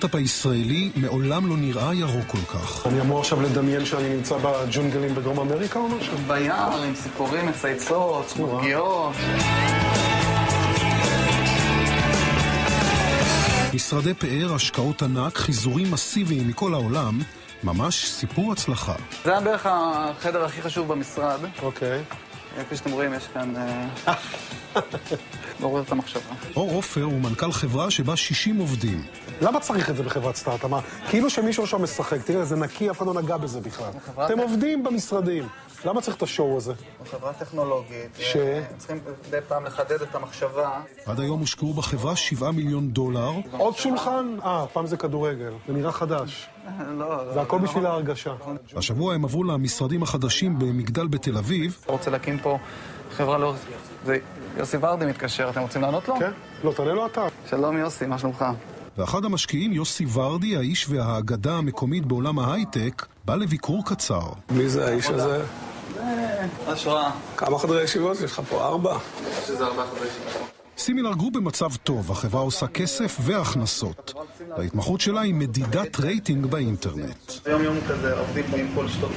הסטארט-אפ הישראלי מעולם לא נראה ירוק כל כך. אני אמור עכשיו לדמיין שאני נמצא בג'ונגלים בדרום אמריקה או משהו? ביער, עם סיפורים, מצייצות, מרגיעות. משרדי פאר, השקעות ענק, חיזורים מסיביים מכל העולם, ממש סיפור הצלחה. זה היה בערך החדר הכי חשוב במשרד. אוקיי. כפי שאתם רואים, יש כאן... מעורר את המחשבה. אור עופר הוא מנכ"ל חברה שבה 60 עובדים. למה צריך את זה בחברת סטארט-אפ? כאילו שמישהו שם משחק, תראה, זה נקי, אף אחד לא נגע בזה בכלל. אתם עובדים במשרדים. למה צריך את השואו הזה? זו חברה טכנולוגית. צריכים די פעם לחדד את המחשבה. עד היום הושקעו בחברה $7 מיליון. עוד שולחן? פעם זה כדורגל. זה נראה חדש. זה הכל בשביל ההרגשה. השבוע הם עברו למשרדים החדשים במגדל בתל אביב. אתה רוצה להקים פה חברה לא... זה יוסי ורדי מתקשר, אתם רוצים לענות לו? כן, לא, תענה לו אתה. שלום יוסי, מה שלומך? ואחד המשקיעים, יוסי ורדי, האיש והאגדה המקומית בעולם ההייטק, בא לביקור קצר. מי זה האיש הזה? השראה. כמה חדרי ישיבות? יש לך פה 4? שזה 4 חדרי ישיבות. סימילר גרופ במצב טוב, החברה עושה כסף והכנסות. ההתמחות שלה היא מדידת רייטינג באינטרנט. היום כזה עובדים עם כל שטות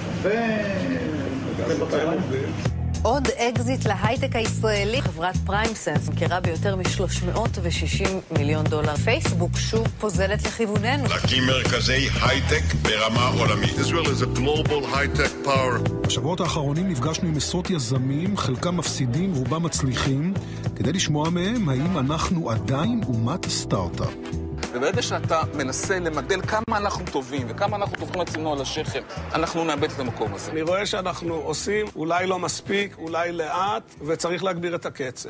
עוד אקזיט להייטק הישראלי. חברת פריימסנס מכירה ביותר $360 מיליון. פייסבוק שוב פוזלת לכיווננו. להקים מרכזי הייטק ברמה עולמית. Israel is a global high-tech power. בשבועות האחרונים נפגשנו עם עשרות יזמים, חלקם מפסידים, רובם מצליחים, כדי לשמוע מהם האם אנחנו עדיין אומת הסטארט-אפ. וברגע שאתה מנסה למדל כמה אנחנו טובים וכמה אנחנו טובים עצמנו על השכם, אנחנו נאבד את המקום הזה. אני רואה שאנחנו עושים אולי לא מספיק, אולי לאט, וצריך להגביר את הקצב.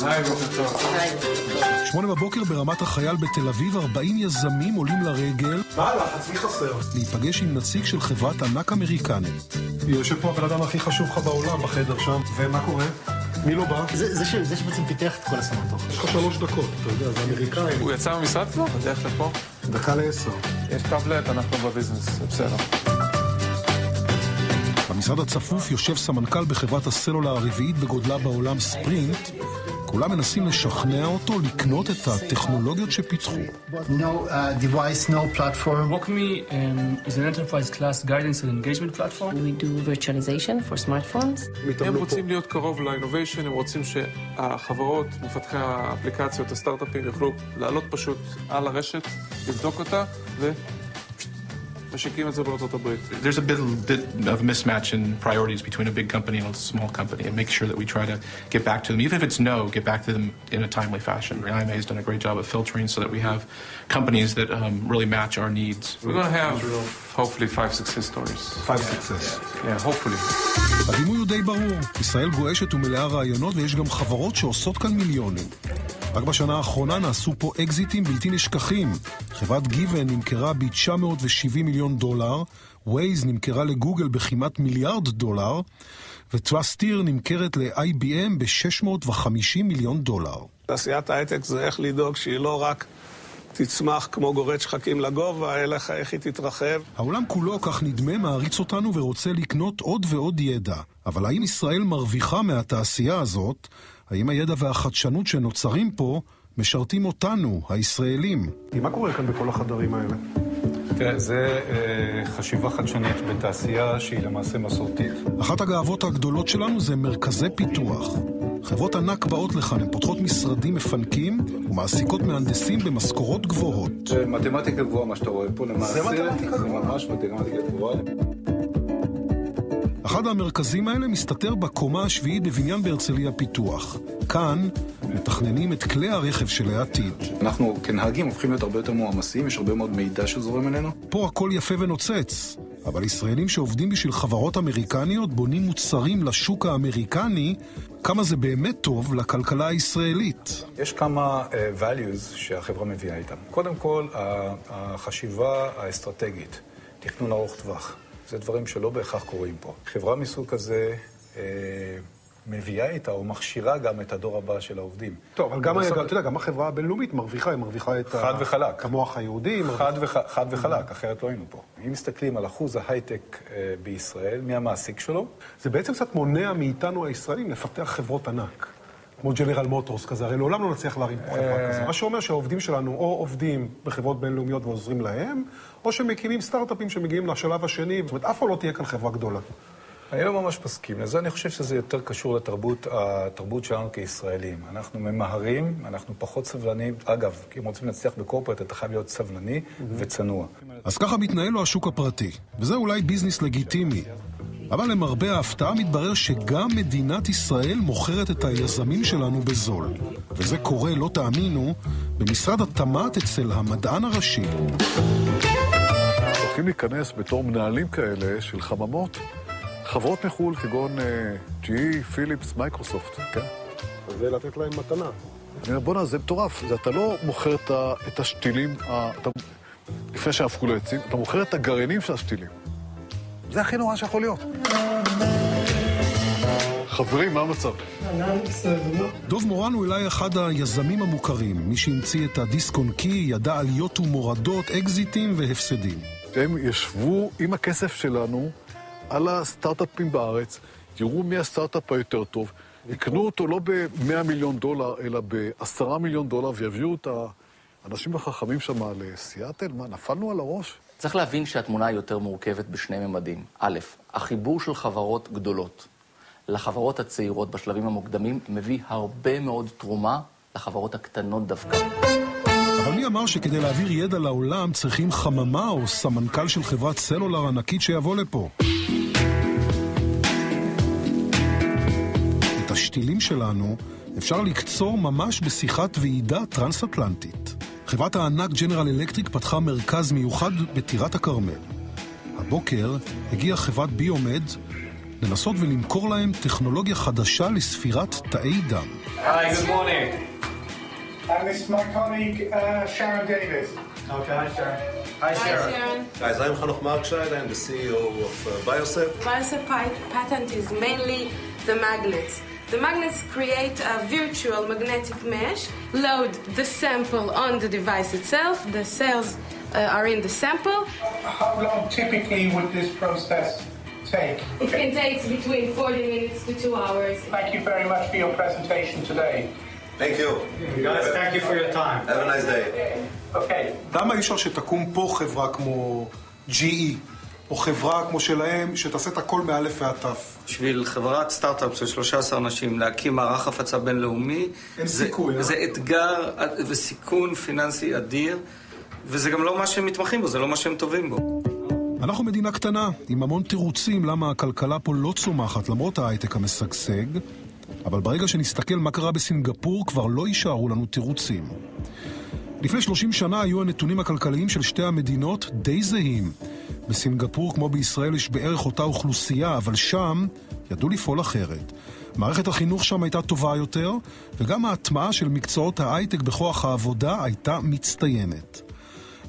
היי, בוקר טוב. 8 בבוקר ברמת החייל בתל אביב, 40 יזמים עולים לרגל. מה הלחץ? מי חסר? להיפגש עם נציג של חברת ענק אמריקנית. יושב פה הבן אדם הכי חשוב לך בעולם, בחדר שם. ומה קורה? מי לא בא? זה שבעצם פיתח את כל הסמטות. יש לך 3 דקות, אתה יודע, זה אמריקאי. הוא יצא מהמשרד כבר? בדרך לפה? 1:50. יש טאבלט, אנחנו בביזנס, בסדר. במשרד הצפוף יושב סמנכ"ל בחברת הסלולר הרביעית בגודלה בעולם ספרינט. כולם מנסים לשכנע אותו לקנות את הטכנולוגיות שפיתחו. No device, no platform. WalkMe is an enterprise class guidance and engagement platform. We do virtualization for smartphones. הם רוצים להיות קרוב לאינוביישן, הם רוצים שהחברות, מפתחי האפליקציות, הסטארט-אפים יוכלו לעלות פשוט על הרשת, לבדוק אותה משיקים את זה בארצות הברית. There's a bit of mismatch in priorities between a big company and a small company, and make sure that we try to get back to them. Even if it's no, get back to them in a timely fashion. IMA has done a great job of filtering so that we have companies that really match our needs. We're going to have hopefully 5 success stories. 5 success. Yeah, hopefully. הדימוי הוא די ברור. ישראל גועשת ומלאה רעיונות, ויש גם חברות שעושות כאן מיליונים. רק בשנה האחרונה נעשו פה אקזיטים בלתי נשכחים. חברת גיוון נמכרה $970 מיליון, ווייז נמכרה לגוגל בכמעט $1 מיליארד, וטרסטיר נמכרת ל-IBM $650 מיליון. תעשיית ההייטק זה איך לדאוג שהיא לא רק תצמח כמו גורד שחקים לגובה, אלא איך היא תתרחב. העולם כולו, כך נדמה, מעריץ אותנו ורוצה לקנות עוד ועוד ידע. אבל האם ישראל מרוויחה מהתעשייה הזאת? האם הידע והחדשנות שנוצרים פה משרתים אותנו, הישראלים? מה קורה כאן בכל החדרים האלה? תראה, זה חשיבה חדשנית בתעשייה שהיא למעשה מסורתית. אחת הגאוות הגדולות שלנו זה מרכזי פיתוח. חברות ענק באות לכאן, הן פותחות משרדים מפנקים ומעסיקות מהנדסים במשכורות גבוהות. זה מתמטיקה גבוהה, מה שאתה רואה פה למעשה. זה מתמטיקה גבוהה. זה ממש מתמטיקה גבוהה. אחד המרכזים האלה מסתתר בקומה השביעית בבניין בהרצליה פיתוח. כאן מתכננים את כלי הרכב של העתיד. אנחנו כנהגים הופכים להיות הרבה יותר מועמסים, יש הרבה מאוד מידע שזורם אלינו. פה הכל יפה ונוצץ, אבל ישראלים שעובדים בשביל חברות אמריקניות בונים מוצרים לשוק האמריקני, כמה זה באמת טוב לכלכלה הישראלית. יש כמה values שהחברה מביאה איתם. קודם כל, החשיבה האסטרטגית, תכנון ארוך טווח. זה דברים שלא בהכרח קורים פה. חברה מסוג כזה מביאה איתה או מכשירה גם את הדור הבא של העובדים. טוב, אבל גם, אתה יודע, גם החברה הבינלאומית מרוויחה, היא מרוויחה את חד וחלק. כמוח היהודי. חד וחלק, אחרת לא היינו פה. אם מסתכלים על אחוז ההייטק בישראל, מי המעסיק שלו? זה בעצם קצת מונע מאיתנו הישראלים לפתח חברות ענק. כמו ג'נרל מוטורס כזה, הרי לעולם לא נצליח להרים פה חברה כזה. מה שאומר שהעובדים שלנו או עובדים בחברות בינלאומיות ועוזרים להם, או שמקימים סטארט-אפים שמגיעים לשלב השני, זאת אומרת, אף לא תהיה כאן חברה גדולה. אני לא ממש מסכים לזה, אני חושב שזה יותר קשור לתרבות שלנו כישראלים. אנחנו ממהרים, אנחנו פחות סבלנים. אגב, אם רוצים להצליח בקורפרט, אתה חייב להיות סבלני וצנוע. אז ככה מתנהל לו השוק הפרטי, וזה אולי ביזנס לגיטימי. אבל למרבה ההפתעה מתברר שגם מדינת ישראל מוכרת את היזמים שלנו בזול. וזה קורה, לא תאמינו, במשרד התמ"ת אצל המדען הראשי. הולכים להיכנס בתור מנהלים כאלה של חממות, חברות מחול כגון GE, פיליפס, מייקרוסופט, כן? אז זה לתת להם מתנה. אני אומר, בונה, זה מטורף. אתה לא מוכר את השתילים, לפני שהפכו לעצים, אתה מוכר את הגרעינים של השתילים. זה הכי נורא שיכול להיות. חברים, מה המצב? דוב מורן הוא אולי אחד היזמים המוכרים, מי שהמציא את הדיסק און קי, ידע עליות ומורדות, אקזיטים והפסדים. הם ישבו עם הכסף שלנו על הסטארט-אפים בארץ, יראו מי הסטארט-אפ היותר טוב, יקנו אותו לא ב$100 מיליון, אלא ב$10 מיליון, ויביאו את האנשים החכמים שם לסיאטל. מה, נפלנו על הראש? צריך להבין שהתמונה היא יותר מורכבת בשני ממדים. א', החיבור של חברות גדולות לחברות הצעירות בשלבים המוקדמים מביא הרבה מאוד תרומה לחברות הקטנות דווקא. אבל מי אמר שכדי להעביר ידע לעולם צריכים חממה או סמנכ"ל של חברת סלולר ענקית שיבוא לפה? את השתילים שלנו אפשר לקצור ממש בשיחת ועידה טרנס-אטלנטית. חברת הענק ג'נרל אלקטריק פתחה מרכז מיוחד בטירת הכרמל. הבוקר הגיעה חברת ביומד לנסות ולמכור להם טכנולוגיה חדשה לספירת תאי דם. Hi, good morning. This is my colleague Sharon Davis. Okay, hi Sharon. Hi Sharon. Guys, I'm Hanoch Markscheid. I'm the CEO of Biosep. Biosep patent is mainly the magnets. The magnets create a virtual magnetic mesh, load the sample on the device itself, the cells are in the sample. How long typically would this process take? It can take between 40 minutes to 2 hours. Thank you very much for your presentation today. Thank you. Guys, thank you for your time. Have a nice day. Okay. למה אי אפשר שתקום פה חברה כמו GE, או חברה כמו שלהם, שתעשה את הכל מאלף ועד תף? בשביל חברת סטארט-אפ של 13 אנשים להקים מערך הפצה בינלאומי, זה אתגר וסיכון פיננסי אדיר, וזה גם לא מה שהם מתמחים בו, זה לא מה שהם טובים בו. אנחנו מדינה קטנה, עם המון תירוצים למה הכלכלה פה לא צומחת, למרות ההייטק המשגשג, אבל ברגע שנסתכל מה קרה בסינגפור, כבר לא יישארו לנו תירוצים. לפני 30 שנה היו הנתונים הכלכליים של שתי המדינות די זהים. בסינגפור, כמו בישראל, יש בערך אותה אוכלוסייה, אבל שם ידעו לפעול אחרת. מערכת החינוך שם הייתה טובה יותר, וגם ההטמעה של מקצועות ההייטק בכוח העבודה הייתה מצטיינת.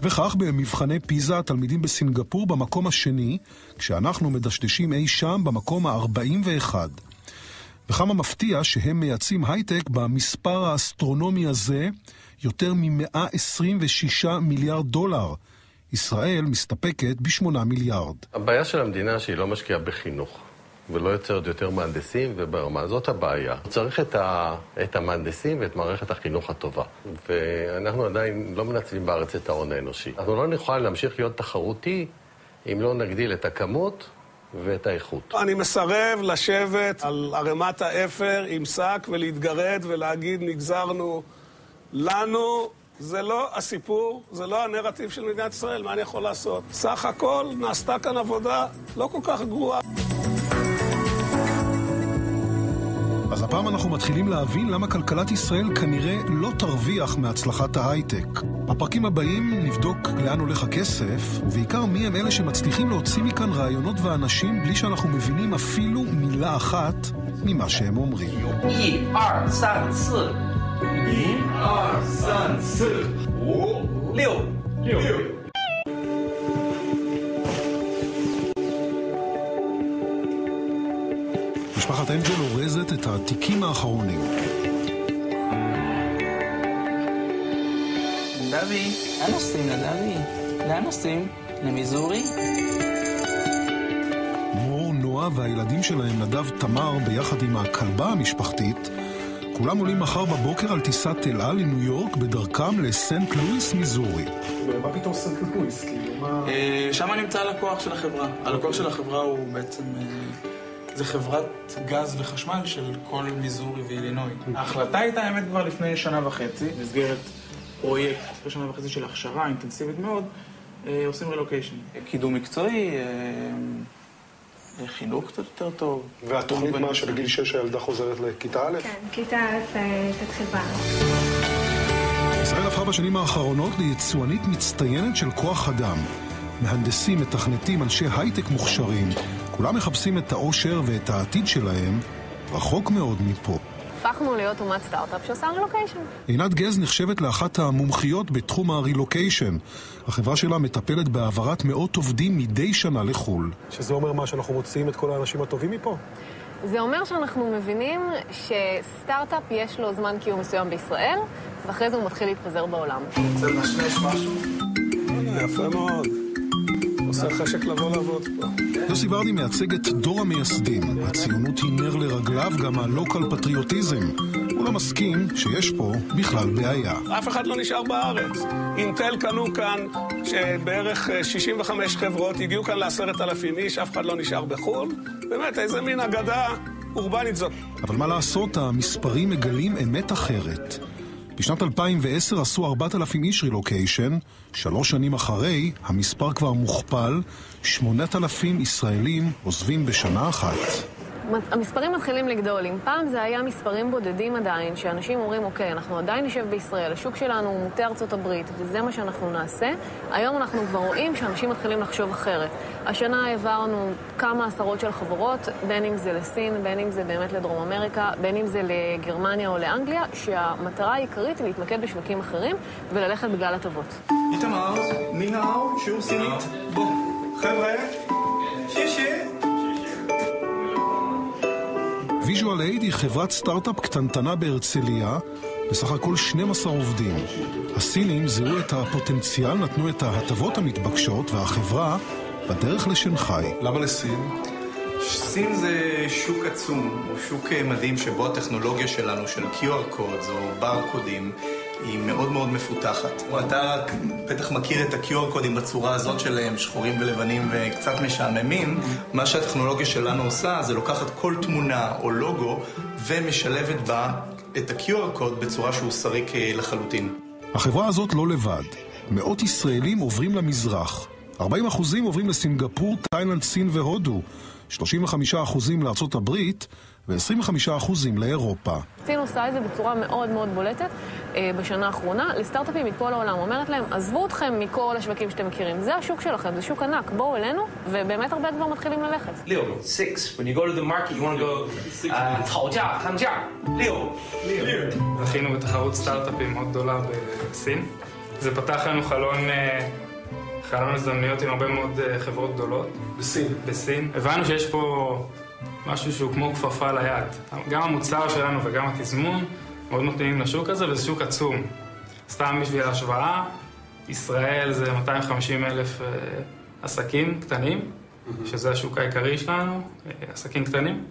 וכך במבחני פיזה התלמידים בסינגפור במקום השני, כשאנחנו מדשדשים אי שם במקום ה-41. וכמה מפתיע שהם מייצאים הייטק במספר האסטרונומי הזה יותר מ$126 מיליארד. ישראל מסתפקת ב$8 מיליארד. הבעיה של המדינה שהיא לא משקיעה בחינוך, ולא יוצרת יותר מהנדסים, וברמה זאת הבעיה. צריך את המהנדסים ואת מערכת החינוך הטובה. ואנחנו עדיין לא מנצלים בארץ את ההון האנושי. אנחנו לא נוכל להמשיך להיות תחרותי אם לא נגדיל את הכמות ואת האיכות. אני מסרב לשבת על ערימת האפר עם שק ולהתגרד ולהגיד נגזרנו. לנו זה לא הסיפור, זה לא הנרטיב של מדינת ישראל, מה אני יכול לעשות? סך הכל נעשתה כאן עבודה לא כל כך גרועה. אז הפעם אנחנו מתחילים להבין למה כלכלת ישראל כנראה לא תרוויח מהצלחת ההייטק. בפרקים הבאים נבדוק לאן הולך הכסף, ובעיקר מי הם אלה שמצליחים להוציא מכאן רעיונות ואנשים בלי שאנחנו מבינים אפילו מילה אחת ממה שהם אומרים. 1, 2, 3, 4. 1, 2, 3, 4, 6. משפחת אנג'ל אורזת את התיקים האחרונים. דבי, לאן נוסעים לדבי? לאן נוסעים? למיזורי? מור, נועה והילדים שלהם נדב תמר ביחד עם הכלבה המשפחתית כולם עולים מחר בבוקר על טיסת אל על לניו יורק בדרכם לסנט לואיס, מיזורי. מה פתאום סנט לואיס? שם נמצא הלקוח של החברה. הלקוח של החברה הוא בעצם... זה חברת גז וחשמל של כל מיזורי ואילינוי. ההחלטה הייתה האמת כבר לפני שנה וחצי, במסגרת פרויקט לפני שנה וחצי של הכשרה אינטנסיבית מאוד, עושים רילוקיישן. קידום מקצועי, חינוך קצת יותר טוב. והתוכנית מה שבגיל 6 הילדה חוזרת לכיתה א'? כן, כיתה א' תתחיל בארץ. ישראל הפכה בשנים האחרונות ליצואנית מצטיינת של כוח אדם. מהנדסים, מתכנתים, אנשי הייטק מוכשרים. כולם מחפשים את האושר ואת העתיד שלהם רחוק מאוד מפה. הפכנו להיות אומת סטארט-אפ שעושה רילוקיישן. עינת גז נחשבת לאחת המומחיות בתחום הרילוקיישן. החברה שלה מטפלת בהעברת מאות עובדים מדי שנה לחול. שזה אומר מה, שאנחנו מוציאים את כל האנשים הטובים מפה? זה אומר שאנחנו מבינים שסטארט-אפ יש לו זמן קיום מסוים בישראל, ואחרי זה הוא מתחיל להתפזר בעולם. זה משמש משהו? יפה מאוד. עושה חשק לבוא לעבוד פה. יוסי ורדי מייצג את דור המייסדים. הציונות היא נר לרגליו, גם הלוקל פטריוטיזם. הוא לא מסכים שיש פה בכלל בעיה. אף אחד לא נשאר בארץ. אינטל קנו כאן שבערך 65 חברות, הגיעו כאן ל10,000 איש, אף אחד לא נשאר בחו"ל. באמת, איזה מין אגדה אורבנית זאת. אבל מה לעשות, המספרים מגלים אמת אחרת. בשנת 2010 עשו 4,000 איש רילוקיישן, 3 שנים אחרי המספר כבר מוכפל, 8,000 ישראלים עוזבים בשנה אחת. המספרים מתחילים לגדול. אם פעם זה היה מספרים בודדים עדיין, שאנשים אומרים, אוקיי, אנחנו עדיין נשב בישראל, השוק שלנו הוא מוטה ארצות הברית, וזה מה שאנחנו נעשה. היום אנחנו כבר רואים שאנשים מתחילים לחשוב אחרת. השנה העברנו כמה עשרות של חברות, בין אם זה לסין, בין אם זה באמת לדרום אמריקה, בין אם זה לגרמניה או לאנגליה, שהמטרה העיקרית היא להתמקד בשווקים אחרים וללכת בגלל הטבות. איתמר, ניהאו, שיעור סינית. בוא, חבר'ה, שישי. ויז'ואל אייד היא חברת סטארט-אפ קטנטנה בהרצליה, בסך הכל 12 עובדים. הסינים זיהו את הפוטנציאל, נתנו את ההטבות המתבקשות, והחברה בדרך לשנגחאי. למה לסין? סין זה שוק עצום, הוא שוק מדהים שבו הטכנולוגיה שלנו, של QR codes או ברקודים, היא מאוד מאוד מפותחת. אתה בטח מכיר את ה-QR קודים בצורה הזאת שלהם, שחורים ולבנים וקצת משעממים. מה שהטכנולוגיה שלנו עושה זה לוקחת כל תמונה או לוגו ומשלבת בה את ה-QR קוד בצורה שהוא שריק לחלוטין. החברה הזאת לא לבד. מאות ישראלים עוברים למזרח. 40% עוברים לסינגפור, תאילנד, סין והודו. 35% לארצות הברית ו-25% לאירופה. סין עושה את זה בצורה מאוד מאוד בולטת בשנה האחרונה. לסטארט-אפים מכל העולם אומרת להם, עזבו אתכם מכל השווקים שאתם מכירים. זה השוק שלכם, זה שוק ענק. בואו אלינו, ובאמת הרבה כבר מתחילים ללכת. 6. When you go to the market, you want to go 吵架, 砍价. 6. זכינו בתחרות סטארט-אפים מאוד גדולה בסין. זה פתח לנו חלון הזדמנויות עם הרבה מאוד חברות גדולות. בסין. הבנו שיש פה משהו שהוא כמו כפפה ליד. גם המוצר שלנו וגם התזמון מאוד נותנים לשוק הזה, וזה שוק עצום. סתם בשביל ההשוואה, ישראל זה 250,000 עסקים קטנים, שזה השוק העיקרי שלנו, עסקים קטנים.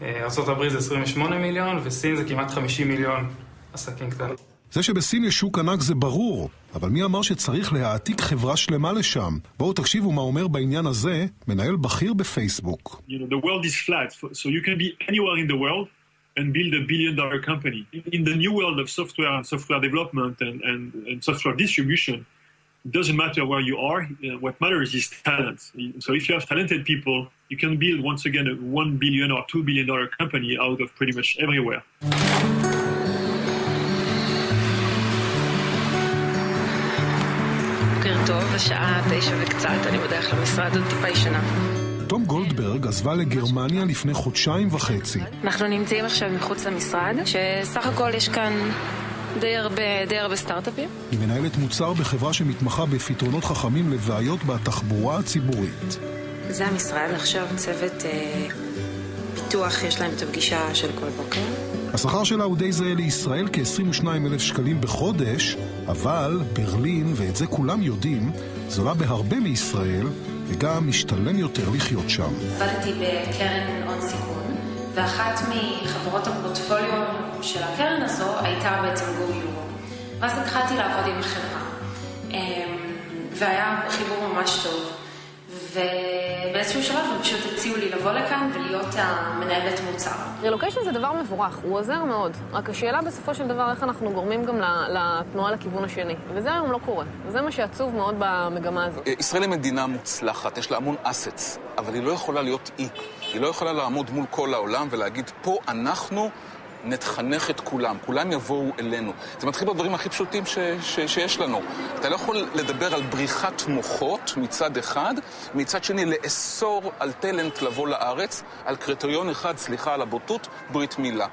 ארצות הברית זה 28 מיליון, וסין זה כמעט 50 מיליון עסקים קטנים. זה שבסין יש שוק ענק זה ברור, אבל מי אמר שצריך להעתיק חברה שלמה לשם? בואו תקשיבו מה אומר בעניין הזה מנהל בכיר בפייסבוק. The world is flat, so you can be anywhere in the world and build $1 billion company. In the new world of software and software development and software distribution, it doesn't matter where you are. What matters is talent. So if you have talented people, you can build once again a $1 billion or $2 billion company out of pretty much everywhere. טוב, השעה 9 וקצת, אני בדרך למשרד עוד טיפה ישנה. תום גולדברג עזבה לגרמניה לפני 1.5 חודשים. אנחנו נמצאים עכשיו מחוץ למשרד, שסך הכל יש כאן די הרבה סטארט-אפים. היא מנהלת מוצר בחברה שמתמחה בפתרונות חכמים לבעיות בתחבורה הציבורית. זה המשרד, עכשיו צוות פיתוח, יש להם את הפגישה של כל בוקר. השכר שלה הוא די זהה לישראל, כ-22,000 שקלים בחודש, אבל ברלין, ואת זה כולם יודעים, זולה בהרבה מישראל, וגם משתלם יותר לחיות שם. עבדתי בקרן הון סיכון, ואחת מחברות הפורטפוליו של הקרן הזו הייתה בעצם גו-יורו. ואז התחלתי לעבוד עם החברה. והיה חיבור ממש טוב. ובאיזשהו שלב הם פשוט הציעו לי לבוא לכאן ולהיות המנהלת מוצר. רילוקיישן זה דבר מבורך, הוא עוזר מאוד. רק השאלה בסופו של דבר איך אנחנו גורמים גם לתנועה לכיוון השני. וזה היום לא קורה. וזה מה שעצוב מאוד במגמה הזאת. ישראל היא מדינה מוצלחת, יש לה המון אסטס, אבל היא לא יכולה להיות אי. היא לא יכולה לעמוד מול כל העולם ולהגיד, פה אנחנו נתחנך את כולם, כולם יבואו אלינו. זה מתחיל בדברים הכי פשוטים שיש לנו. אתה לא יכול לדבר על בריחת מוחות מצד אחד, מצד שני לאסור על טלנט לבוא לארץ, על קריטריון אחד, סליחה על הבוטות, ברית מילה.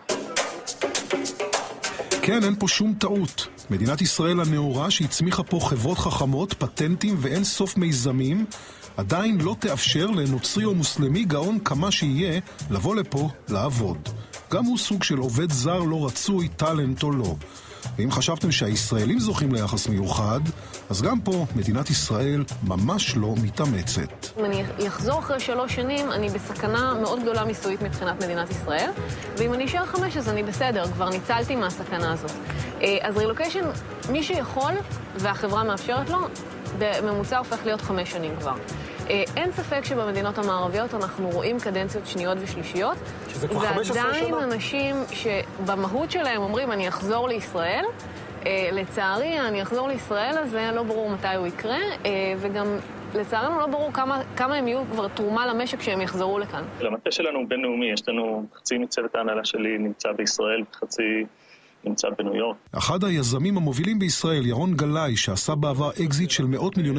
כן, אין פה שום טעות. מדינת ישראל הנאורה שהצמיחה פה חברות חכמות, פטנטים ואין סוף מיזמים, עדיין לא תאפשר לנוצרי או מוסלמי גאון כמה שיהיה לבוא לפה לעבוד. גם הוא סוג של עובד זר לא רצוי, טלנט או לא. ואם חשבתם שהישראלים זוכים ליחס מיוחד, אז גם פה מדינת ישראל ממש לא מתאמצת. אם אני אחזור אחרי 3 שנים, אני בסכנה מאוד גדולה מיסויית מבחינת מדינת ישראל, ואם אני אשאר 5 אז אני בסדר, כבר ניצלתי מהסכנה הזאת. אז רילוקיישן, מי שיכול והחברה מאפשרת לו, בממוצע הופך להיות 5 שנים כבר. אין ספק שבמדינות המערביות אנחנו רואים קדנציות שניות ושלישיות. שזה כבר 15 שנה. ועדיין אנשים שבמהות שלהם אומרים, אני אחזור לישראל. לצערי, אני אחזור לישראל הזה, לא ברור מתי הוא יקרה, וגם לצערנו לא ברור כמה הם יהיו כבר תרומה למשק כשהם יחזרו לכאן. למטה שלנו בינלאומי, יש לנו חצי מצוות ההנהלה שלי נמצא בישראל וחצי נמצא בניו יורק. אחד היזמים המובילים בישראל, ירון גלאי, שעשה בעבר אקזיט של $100 מיליון,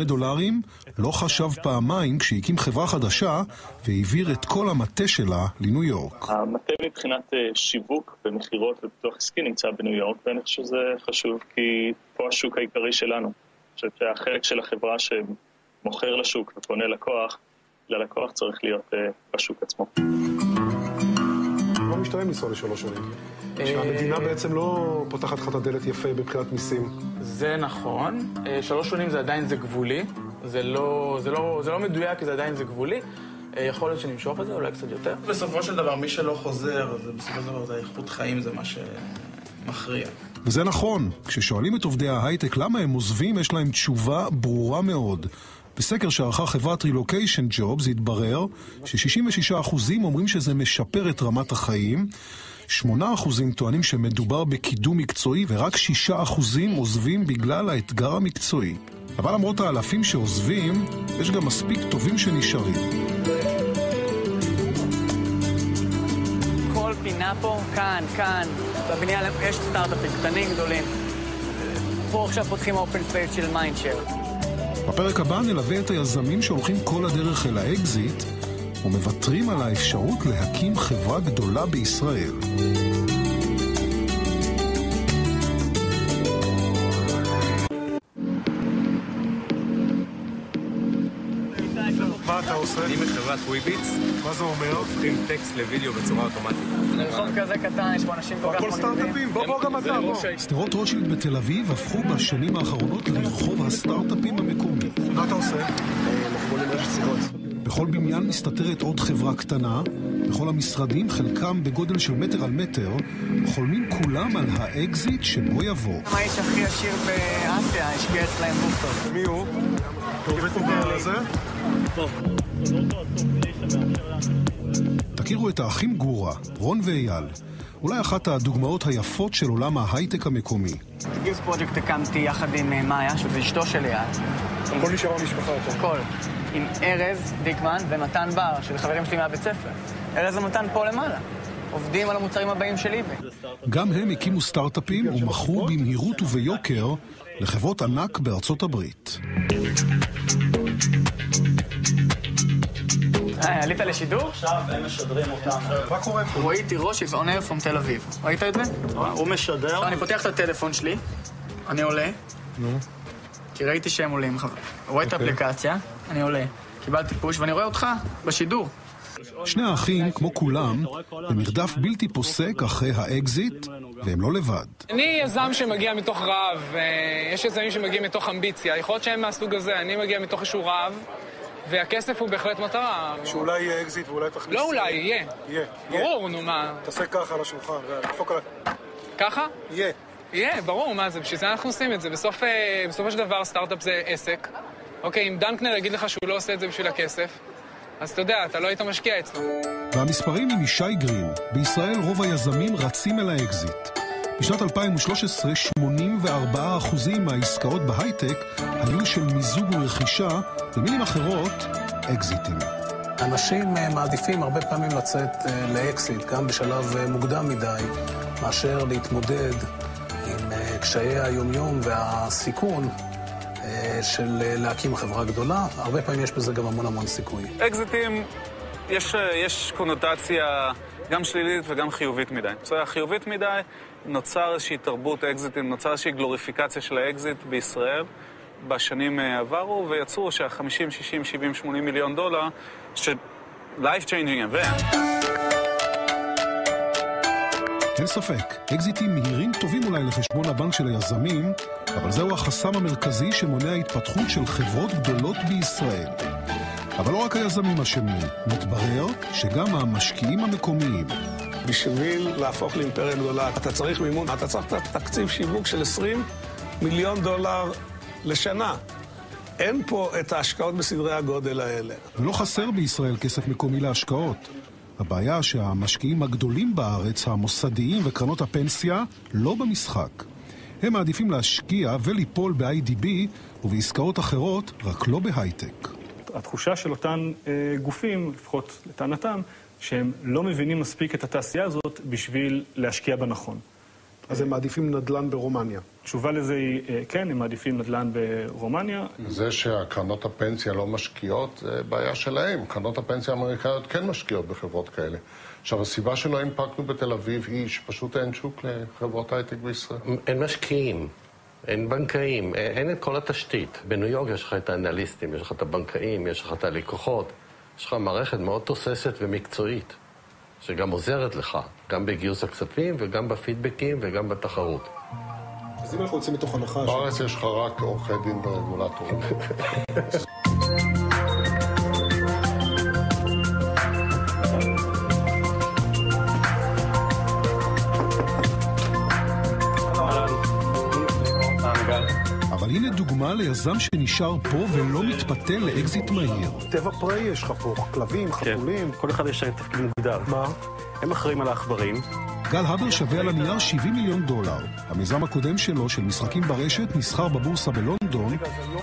לא חשב פעמיים כשהקים חברה חדשה והעביר את כל המטה שלה לניו יורק. המטה מבחינת שיווק ומחירות ופיתוח עסקי נמצא בניו יורק, ואני חושב שזה חשוב כי פה השוק העיקרי שלנו. אני חושב שהחלק של החברה שמוכר לשוק ופונה ללקוח צריך להיות בשוק עצמו. לא משתלם לנסוע ל3 שנים. שהמדינה בעצם לא פותחת לך את הדלת יפה בבחינת מיסים. זה נכון. 3 שנים זה עדיין זה גבולי. זה לא מדויק, כי זה עדיין זה גבולי. יכול להיות שנמשוך את זה, אולי קצת יותר. בסופו של דבר, מי שלא חוזר, בסופו של דבר זה איכות חיים, זה מה שמכריע. וזה נכון. כששואלים את עובדי ההייטק למה הם עוזבים, יש להם תשובה ברורה מאוד. בסקר שערכה חברת רילוקיישן ג'ובס התברר ש66% אומרים שזה משפר את רמת החיים, 8% טוענים שמדובר בקידום מקצועי, ורק 6% עוזבים בגלל האתגר המקצועי. אבל למרות האלפים שעוזבים, יש גם מספיק טובים שנשארים. כל פינה פה, כאן, בבניין יש סטארט-אפים קטנים, גדולים. פה עכשיו פותחים אופן ספייס של מיינדשר. בפרק הבא נלווה את היזמים שהולכים כל הדרך אל האקזיט ומוותרים על האפשרות להקים חברה גדולה בישראל. מה אתה עושה? אני מחברת וויביץ. מה זה אומר? הופכים טקסט לוידאו בצורה אוטומטית. רחוב כזה קטן, יש פה אנשים כל כך הכל סטארט-אפים, בוא גם אתה, בוא. שדרות רוטשילד בתל אביב הפכו בשנים האחרונות לרחוב הסטארט-אפים המקומי. מה אתה עושה? אנחנו בונים רשת סירות. בכל בניין מסתתרת עוד חברה קטנה, בכל המשרדים, חלקם בגודל של מטר על מטר, חולמים כולם על האקזיט שבו יבוא. האיש הכי עשיר באסיה, השקיע אצלהם בוקטור. מי הוא? אתה עובד פה לזה? תכירו את האחים גורה, רון ואייל. אולי אחת הדוגמאות היפות של עולם ההייטק המקומי. גיבס פרויקט הקמתי יחד עם מאיה, שזה אשתו של אייל. הכל נשאר במשפחה יותר. הכל. עם ארז דיקמן ומתן בר, של חברים שלי מהבית ספר. ארז ומתן פה למעלה. עובדים על המוצרים הבאים של איבי. גם הם הקימו סטארט-אפים ומכרו במהירות וביוקר לחברות ענק בארצות הברית. עלית לשידור? עכשיו הם משדרים אותם. מה קורה פה? רואי תירוש is on air from תל אביב. ראית את זה? הוא משדר. אני פותח את הטלפון שלי, אני עולה. כי ראיתי שהם עולים, רואה את האפליקציה, אני עולה. קיבלתי פוש ואני רואה אותך בשידור. שני האחים, כמו כולם, במרדף בלתי פוסק אחרי האקזיט, והם לא לבד. אני יזם שמגיע מתוך רעב, יש יזמים שמגיעים מתוך אמביציה, יכול להיות שהם מהסוג הזה, אני מגיע מתוך איזשהו רעב, והכסף הוא בהחלט מטרה. שאולי יהיה אקזיט ואולי תכניס... לא אולי, יהיה. יהיה. ברור, נו מה. תעשה ככה על השולחן, דפוק עליי. ככה? יהיה. יהיה, ברור, מה זה? בשביל זה אנחנו עושים את זה. בסופו של דבר, סטארט-אפ זה עסק. אוקיי, אם דנקנר יגיד לך שהוא לא עושה את זה בשביל הכסף, אז אתה יודע, אתה לא היית משקיע אצלו. והמספרים עם ישי גרין. בישראל רוב היזמים רצים אל האקזיט. בשנת 2013, 84% מהעסקאות בהייטק היו של מיזוג ורכישה, במילים אחרות, אקזיטים. אנשים מעדיפים הרבה פעמים לצאת לאקזיט, גם בשלב מוקדם מדי, מאשר להתמודד עם קשיי היומיום והסיכון של להקים חברה גדולה. הרבה פעמים יש בזה גם המון סיכוי. אקזיטים, יש קונוטציה גם שלילית וגם חיובית מדי. בסדר, חיובית מדי, נוצר איזושהי תרבות אקזיטים, נוצר איזושהי גלוריפיקציה של האקזיט בישראל בשנים עברו, ויצרו שה-50, 60, 70, 80 מיליון דולר, life-changing event. אין ספק, אקזיטים מהירים טובים אולי לחשבון הבנק של היזמים, אבל זהו החסם המרכזי שמונע התפתחות של חברות גדולות בישראל. אבל לא רק היזמים אשמים, מתברר שגם המשקיעים המקומיים. בשביל להפוך לאימפריה גדולה, אתה צריך מימון, אתה צריך תקציב שיווק של 20 מיליון דולר לשנה. אין פה את ההשקעות בסדרי הגודל האלה. ולא חסר בישראל כסף מקומי להשקעות. הבעיה שהמשקיעים הגדולים בארץ, המוסדיים וקרנות הפנסיה, לא במשחק. הם מעדיפים להשקיע וליפול ב-IDB ובעסקאות אחרות, רק לא בהייטק. התחושה של אותן גופים, לפחות לטענתם, שהם לא מבינים מספיק את התעשייה הזאת בשביל להשקיע בנכון. אז הם מעדיפים נדל"ן ברומניה. תשובה לזה היא, כן, הם מעדיפים נדל"ן ברומניה. זה שהקרנות הפנסיה לא משקיעות, זה בעיה שלהם. קרנות הפנסיה האמריקאיות כן משקיעות בחברות כאלה. עכשיו, הסיבה שלא הנפקנו בתל אביב היא שפשוט אין שוק לחברות הייטק בישראל. אין משקיעים, אין בנקאים, אין את כל התשתית. בניו יורק יש לך את האנליסטים, יש לך את הבנקאים, יש לך את הלקוחות. יש לך מערכת מאוד תוססת ומקצועית, שגם עוזרת לך, גם בגיוס הכספים וגם בפידבקים וגם בתחרות. אז אם אנחנו יוצאים מתוך הנחה... בארץ יש לך רק עורכי דין ורגולטורים. אבל הנה דוגמה ליזם שנשאר פה ולא מתפתה לאקזיט מהיר. טבע פראי יש לך פה, כלבים, חתולים. כל אחד יש תפקיד מוגדר. מה? הם אחראים על העכברים. גל הבר שווה על הנייר 70 מיליון דולר. המיזם הקודם שלו, של משחקים ברשת, נסחר בבורסה בלונדון.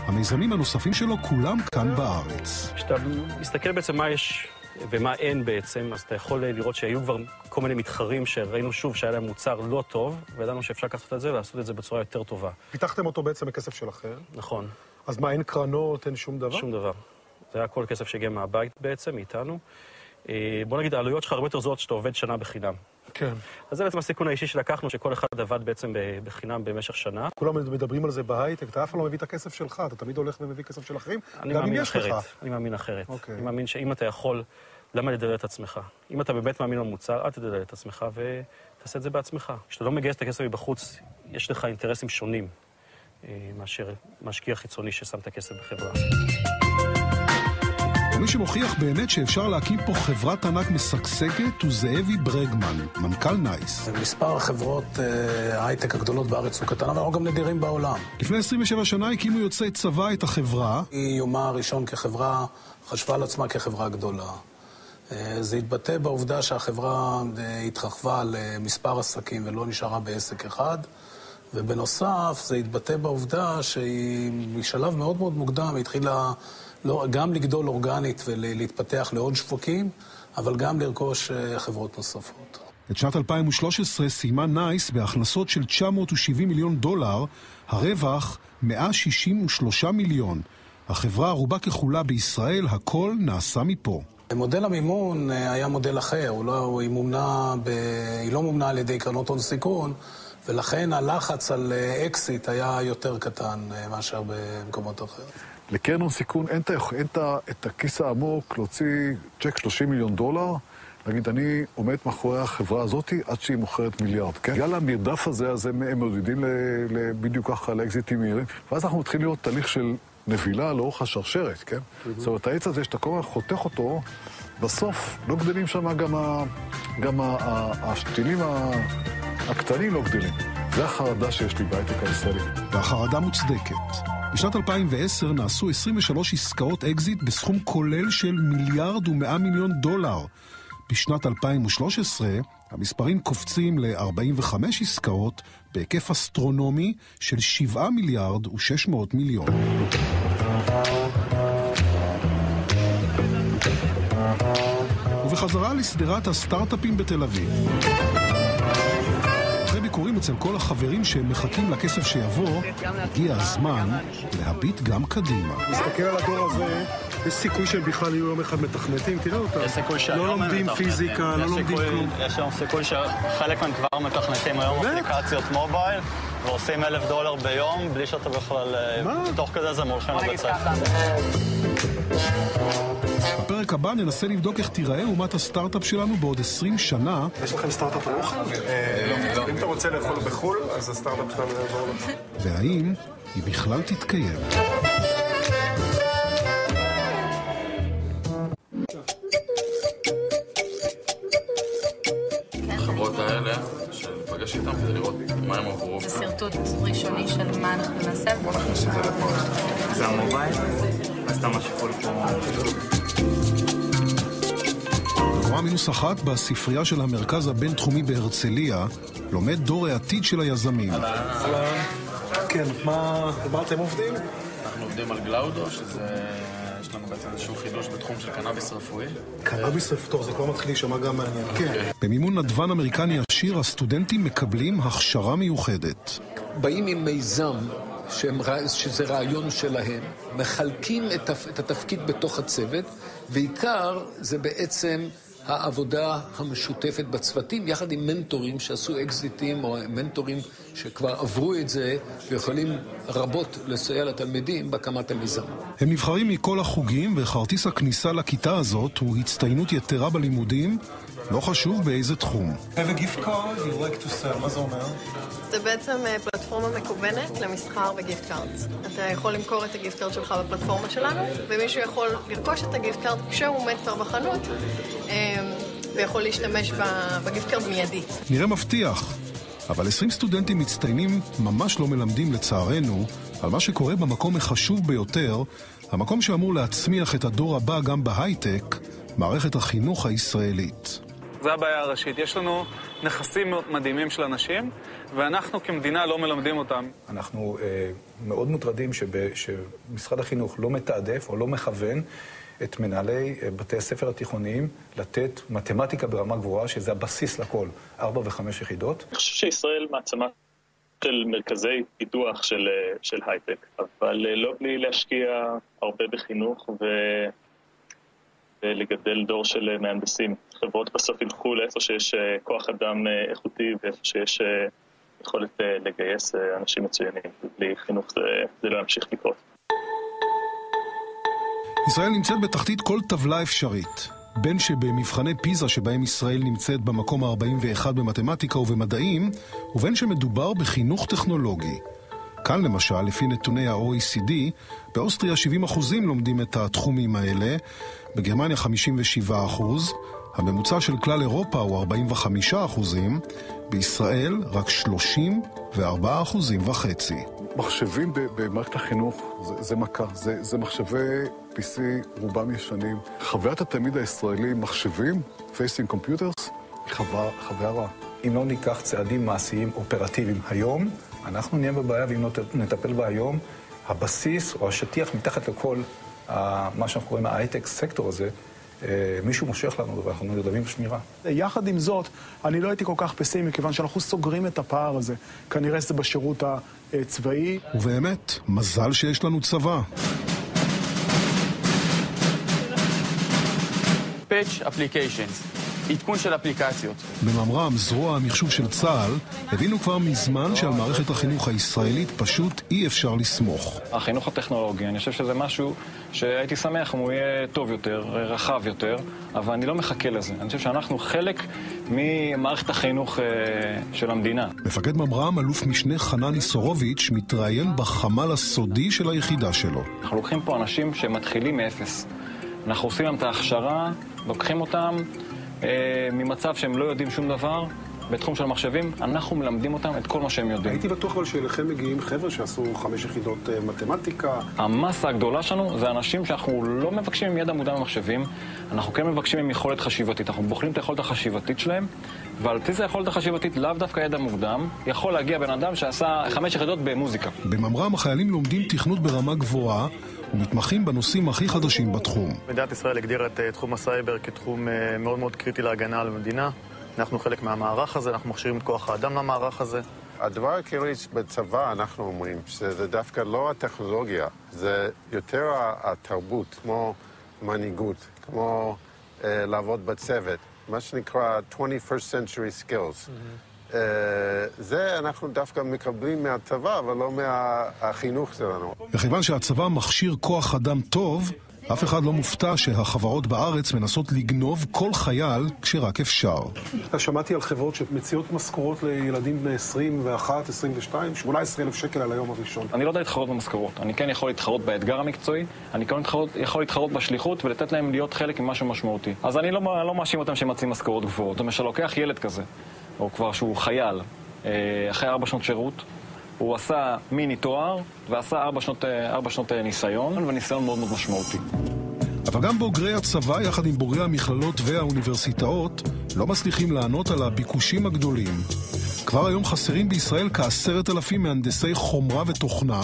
המיזמים הנוספים שלו כולם כאן בארץ. כשאתה מסתכל בעצם מה יש ומה אין בעצם, אז אתה יכול לראות שהיו כבר כל מיני מתחרים שראינו שוב שהיה להם מוצר לא טוב, וידענו שאפשר לקחת את זה ולעשות את זה בצורה יותר טובה. פיתחתם אותו בעצם בכסף שלכם? נכון. אז מה, אין קרנות, אין שום דבר? שום דבר. זה היה כל כסף שהגיע מהבית בעצם, מאיתנו. בוא נגיד, העלויות שלך הרבה יותר זולות שאתה עובד שנה בחינם. כן. אז זה בעצם הסיכון האישי שלקחנו, שכל אחד עבד בעצם בחינם במשך שנה. כולם מדברים על זה בהייטק, אתה אף פעם לא מביא את הכסף שלך, אתה תמיד הולך ומביא כסף של אחרים, גם אם יש לך. אני מאמין אחרת. אוקיי. אני מאמין שאם אתה יכול, למה לדלל את עצמך? אם אתה באמת מאמין במוצר, אל תדלל את עצמך ותעשה את זה בעצמך. כשאתה לא מגייס את הכסף מבחוץ, יש לך אינטרסים שונים מאשר משקיע חיצוני ששם את הכסף בחברה. ומי שמוכיח באמת שאפשר להקים פה חברת ענק משגשגת הוא זאבי ברגמן, מנכ"ל נייס. מספר החברות ההייטק הגדולות בארץ הוא קטן, אבל אנחנו גם נדירים בעולם. לפני 27 שנה הקימו יוצאי צבא את החברה. היא יומה הראשון כחברה, חשבה על עצמה כחברה גדולה. זה התבטא בעובדה שהחברה התרחבה למספר עסקים ולא נשארה בעסק אחד, ובנוסף זה התבטא בעובדה שהיא משלב מאוד מאוד מוקדם, היא התחילה גם לגדול אורגנית ולהתפתח לעוד שווקים, אבל גם לרכוש חברות נוספות. את שנת 2013 סיימה נייס בהכנסות של 970 מיליון דולר, הרווח 163 מיליון. החברה רובה ככולה בישראל, הכל נעשה מפה. מודל המימון היה מודל אחר, היא לא מומנה על ידי קרנות הון סיכון, ולכן הלחץ על אקסיט היה יותר קטן מאשר במקומות אחרים. לקרן הון סיכון אין את הכיס העמוק להוציא צ'ק 30 מיליון דולר, להגיד, אני עומד מאחורי החברה הזאת עד שהיא מוכרת מיליארד, כן? בגלל המרדף הזה, אז הם מעודדים בדיוק ככה לאקזיטים מהירים, ואז אנחנו מתחילים לראות תהליך של נבילה לאורך השרשרת, כן? זאת אומרת, העץ הזה שאתה כל כך חותך אותו, בסוף לא גדלים שם גם השתילים הקטנים לא גדלים. זה החרדה שיש לי בהייטק הישראלי. והחרדה מוצדקת. בשנת 2010 נעשו 23 עסקאות אקזיט בסכום כולל של $1.1 מיליארד. בשנת 2013 המספרים קופצים ל-45 עסקאות בהיקף אסטרונומי של $7.6 מיליארד. ובחזרה לסדרת הסטארט-אפים בתל אביב. אחרי ביקורים אצל כל החברים שמחכים לכסף שיבוא, הגיע הזמן להביט גם קדימה. מסתכל על הדור הזה, יש סיכוי שהם בכלל יהיו יום אחד מתכנתים, תראה אותם. יש סיכוי שהיום לא לומדים פיזיקה, לא לומדים כלום. יש היום סיכוי שחלק מהם כבר מתכנתים היום אפליקציות מובייל, ועושים $1,000 ביום, בלי שאתה בכלל... תוך כזה זה מולכם לבית ספר. בפרק הבא ננסה לבדוק איך תיראה אומת הסטארט-אפ שלנו בעוד 20 שנה. יש לכם סטארט-אפ ארוך? לא. אם אתה רוצה לאכול בחול, אז הסטארט-אפ שלנו יעזור לך. והאם היא בכלל תתקיים. החברות האלה, שפגש איתם כדי לראות מה הם עברו. זה סרטוט ראשוני של מה אנחנו נעשה. בוא נכניס את זה לפה. זה המובייל, אז אתה משפול פה. -1 בספרייה של המרכז הבינתחומי בהרצליה לומד דור העתיד של היזמים. כן, מה אתם עובדים? אנחנו עובדים על גלאודו, שזה... יש לנו בעצם איזשהו חידוש בתחום של קנאביס רפואי. קנאביס רפואי, טוב, זה כבר מתחיל להישמע גם מעניין. כן. במימון נדבן אמריקני עשיר, הסטודנטים מקבלים הכשרה מיוחדת. באים עם מיזם שזה רעיון שלהם, מחלקים את התפקיד בתוך הצוות, ועיקר זה בעצם העבודה המשותפת בצוותים, יחד עם מנטורים שעשו אקזיטים, או מנטורים שכבר עברו את זה, ויכולים רבות לסייע לתלמידים בהקמת המיזם. הם נבחרים מכל החוגים, וכרטיס הכניסה לכיתה הזאת הוא הצטיינות יתרה בלימודים, לא חשוב באיזה תחום. Have a gift card you like to sell, מה זה אומר? זה בעצם פלטפורמה מקוונת למסחר בגיפט קארדס. אתה יכול למכור את הגיפט קארד שלך בפלטפורמה שלנו, ומישהו יכול לרכוש את הגיפט קארד כשהוא עומד כבר בחנות, ויכול להשתמש בגיפט קארד מיידית. נראה מבטיח, אבל 20 סטודנטים מצטיינים ממש לא מלמדים לצערנו על מה שקורה במקום החשוב ביותר, המקום שאמור להצמיח את הדור הבא גם בהייטק, מערכת החינוך הישראלית. זה הבעיה הראשית. יש לנו נכסים מדהימים של אנשים, ואנחנו כמדינה לא מלמדים אותם. אנחנו מאוד מוטרדים שמשרד החינוך לא מתעדף או לא מכוון את מנהלי בתי הספר התיכוניים לתת מתמטיקה ברמה גבוהה, שזה הבסיס לכל, 4 ו-5 יחידות. אני חושב שישראל מעצמה של מרכזי פיתוח של הייטק, אבל לא בלי להשקיע הרבה בחינוך ולגדל דור של מהנדסים. חברות בסוף ילכו לאיפה שיש כוח אדם איכותי ואיפה שיש יכולת לגייס אנשים מצוינים. בלי חינוך זה לא ימשיך לקרות. ישראל נמצאת בתחתית כל טבלה אפשרית. בין שבמבחני פיזה שבהם ישראל נמצאת במקום ה-41 במתמטיקה ובמדעים, ובין שמדובר בחינוך טכנולוגי. כאן למשל, לפי נתוני ה-OECD, באוסטריה 70% לומדים את התחומים האלה, בגרמניה 57%, הממוצע של כלל אירופה הוא 45%, בישראל רק 34.5%. מחשבים במערכת החינוך זה מכה, זה מחשבי PC רובם ישנים. חוויית התלמיד הישראלי, מחשבים, facing computers, היא חוויה רעה. אם לא ניקח צעדים מעשיים אופרטיביים היום, אנחנו נהיה בבעיה, ואם לא נטפל בה היום, הבסיס או השטיח מתחת לכל מה שאנחנו קוראים ההייטק סקטור הזה, מישהו מושך לנו ואנחנו נרדמים בשמירה. יחד עם זאת, אני לא הייתי כל כך פסימי, מכיוון שאנחנו סוגרים את הפער הזה. כנראה זה בשירות הצבאי. ובאמת, מזל שיש לנו צבא. Patch applications. עדכון של אפליקציות. בממר"ם, זרוע המחשוב של צה"ל, הבינו כבר מזמן שעל מערכת החינוך הישראלית פשוט אי אפשר לסמוך. החינוך הטכנולוגי, אני חושב שזה משהו שהייתי שמח אם הוא יהיה טוב יותר, רחב יותר, אבל אני לא מחכה לזה. אני חושב שאנחנו חלק ממערכת החינוך של המדינה. מפקד ממר"ם, אלוף משנה חנני סורוביץ', מתראיין בחמ"ל הסודי של היחידה שלו. אנחנו לוקחים פה אנשים שמתחילים מאפס. אנחנו עושים להם את ההכשרה, לוקחים אותם ממצב שהם לא יודעים שום דבר, בתחום של המחשבים, אנחנו מלמדים אותם את כל מה שהם יודעים. הייתי בטוח אבל שלכם מגיעים חבר'ה שעשו 5 יחידות מתמטיקה. המסה הגדולה שלנו זה אנשים שאנחנו לא מבקשים עם ידע מודע במחשבים, אנחנו כן מבקשים עם יכולת חשיבתית. אנחנו בוחנים את היכולת החשיבתית שלהם, ועל בסיס היכולת החשיבתית, לאו דווקא ידע מוקדם, יכול להגיע בן אדם שעשה 5 יחידות במוזיקה. בממר"ם החיילים לומדים תכנות ברמה גבוהה, ומתמחים בנושאים הכי חדשים בתחום. מדינת ישראל הגדירה את תחום הסייבר כתחום מאוד מאוד קריטי להגנה על המדינה. אנחנו חלק מהמערך הזה, אנחנו מכשירים את כוח האדם למערך הזה. הדבר העיקרי בצבא, אנחנו אומרים, שזה דווקא לא הטכנולוגיה, זה יותר התרבות, כמו מנהיגות, כמו לעבוד בצוות, מה שנקרא 21st century skills. זה אנחנו דווקא מקבלים מהצבא, אבל לא מהחינוך שלנו. וכיוון שהצבא מכשיר כוח אדם טוב, אף אחד לא מופתע שהחברות בארץ מנסות לגנוב כל חייל כשרק אפשר. שמעתי על חברות שמציעות משכורות לילדים בני 21, 22, 18,000 שקל על היום הראשון. אני לא יודע להתחרות במשכורות. אני כן יכול להתחרות באתגר המקצועי, אני כן יכול להתחרות בשליחות ולתת להם להיות חלק ממשהו משמעותי. אז אני לא מאשים אותם שמציעים משכורות גבוהות. זאת אומרת שלוקח ילד כזה, או כבר שהוא חייל, אחרי 4 שנות שירות, הוא עשה מיני תואר ועשה 4 שנות ניסיון, וניסיון מאוד מאוד משמעותי. אבל גם בוגרי הצבא, יחד עם בוגרי המכללות והאוניברסיטאות, לא מצליחים לענות על הביקושים הגדולים. כבר היום חסרים בישראל כ10,000 מהנדסי חומרה ותוכנה.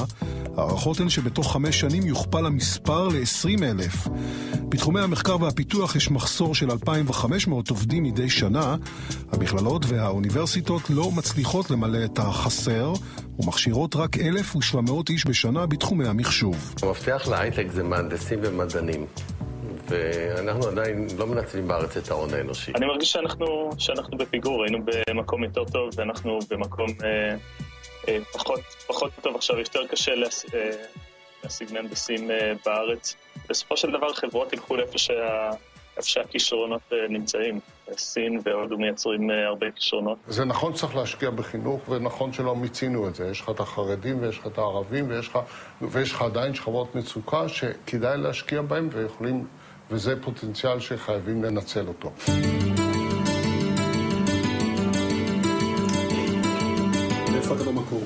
הערכות הן שבתוך 5 שנים יוכפל המספר ל20,000. בתחומי המחקר והפיתוח יש מחסור של 2,500 עובדים מדי שנה. המכללות והאוניברסיטות לא מצליחות למלא את החסר, ומכשירות רק 1,700 איש בשנה בתחומי המחשוב. המפתח להייטק זה מהנדסים ומדענים. ואנחנו עדיין לא מנצלים בארץ את ההון האנושי. אני מרגיש שאנחנו בפיגור, היינו במקום יותר טוב ואנחנו במקום פחות טוב. עכשיו יותר קשה להשיג מהנדסים בארץ. בסופו של דבר חברות ילכו לאיפה שהכישרונות נמצאים. סין והודו מייצרים הרבה כישרונות. זה נכון צריך להשקיע בחינוך, ונכון שלא מיצינו את זה. יש לך את החרדים ויש לך את הערבים ויש לך עדיין שכבות מצוקה שכדאי להשקיע בהם ויכולים, וזה פוטנציאל שחייבים לנצל אותו. איפה אתה במקור?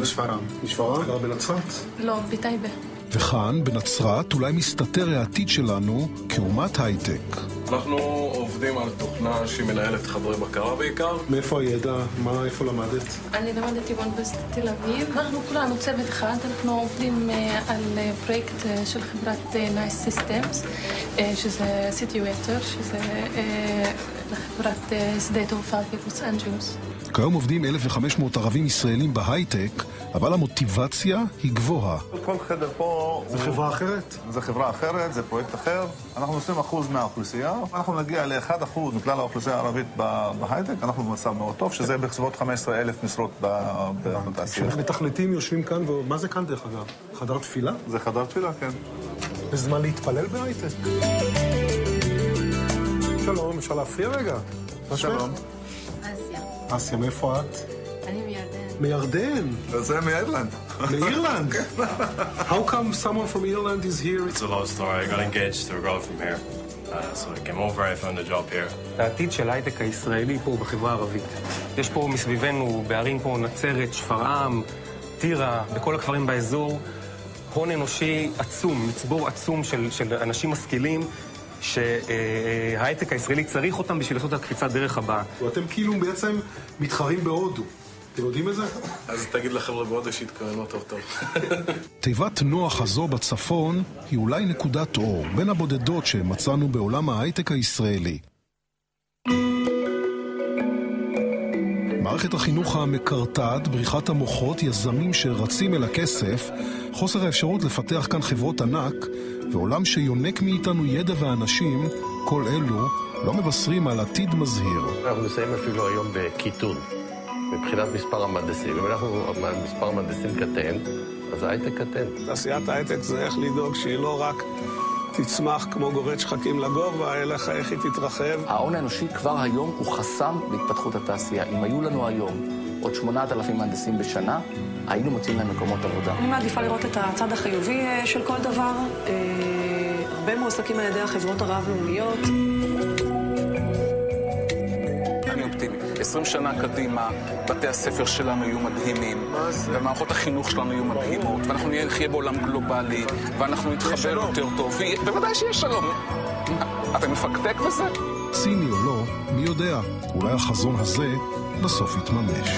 בשפרעם. בשפרעם? גר בנצרת? לא, בטייבה. וכאן, בנצרת, אולי מסתתר העתיד שלנו כאומת הייטק. אנחנו עובדים על תוכנה שמנהלת חדרי בקרה בעיקר. מאיפה הידע? איפה למדת? אני למדתי באוניברסיטת תל אביב. אנחנו כולנו צוות אחד, אנחנו עובדים על פרויקט של חברת Nice Systems, שזה סיטיואטר, שזה לחברת שדה תעופה בלוס אנג'לס. כיום עובדים 1,500 ערבים ישראלים בהייטק, אבל המוטיבציה היא גבוהה. כל חדר פה... זה חברה אחרת? זה חברה אחרת, זה פרויקט אחר. אנחנו נושאים 1% מהאוכלוסייה. אנחנו נגיע ל1% מכלל האוכלוסייה הערבית בהייטק. אנחנו במצב מאוד טוב, שזה בסביבות 15,000 משרות בתעשייה. מתכנתים יושבים כאן, ומה זה כאן דרך אגב? חדר תפילה? זה חדר תפילה, כן. זה זמן להתפלל בהייטק. שלום, אפשר להפריע רגע? שלום. אסיה, מאיפה את? אני מירדן. מירדן? זה מאירלנד. מאירלנד? How come someone from Ireland is here? It's a love story. I got engaged to a girl from here. So I came over, I found a job here. העתיד של ההייטק הישראלי פה בחברה הערבית. יש פה מסביבנו, בערים פה נצרת, שפרעם, טירה, בכל הכפרים באזור, הון אנושי עצום, מצבור עצום של אנשים משכילים, שההייטק הישראלי צריך אותם בשביל לעשות את הקפיצת דרך הבאה. ואתם כאילו בעצם מתחרים בהודו. אתם יודעים את זה? אז תגיד לחבר'ה בהודו שהתכוננו טוב טוב. תיבת נוח הזו בצפון היא אולי נקודת אור, בין הבודדות שמצאנו בעולם ההייטק הישראלי. מערכת החינוך המקרטעת, בריחת המוחות, יזמים שרצים אל הכסף, חוסר האפשרות לפתח כאן חברות ענק, ועולם שיונק מאיתנו ידע ואנשים, כל אלו לא מבשרים על עתיד מזהיר. אנחנו נסיים אפילו היום בקיטון, מבחינת מספר המהנדסים. אם מספר המהנדסים קטן, אז ההייטק קטן. תעשיית ההייטק זה איך לדאוג שהיא לא רק תצמח כמו גורד שחקים לגובה, אלא איך היא תתרחב. ההון האנושי כבר היום הוא חסם להתפתחות התעשייה. אם היו לנו היום עוד 8,000 מהנדסים בשנה, היינו מוצאים להם מקומות עבודה. אני מעדיפה לראות את הצד החיובי של כל דבר. הרבה מועסקים על ידי החברות הרב-לאומיות. אני אופטימי. 20 שנה קדימה, בתי הספר שלנו יהיו מדהימים, ומערכות החינוך שלנו יהיו מדהימות, ואנחנו נחיה בעולם גלובלי, ואנחנו נתחבר יותר טוב, בוודאי שיש שלום. אתה מפקדק בזה? ציני או לא, מי יודע, אולי החזון הזה בסוף יתממש.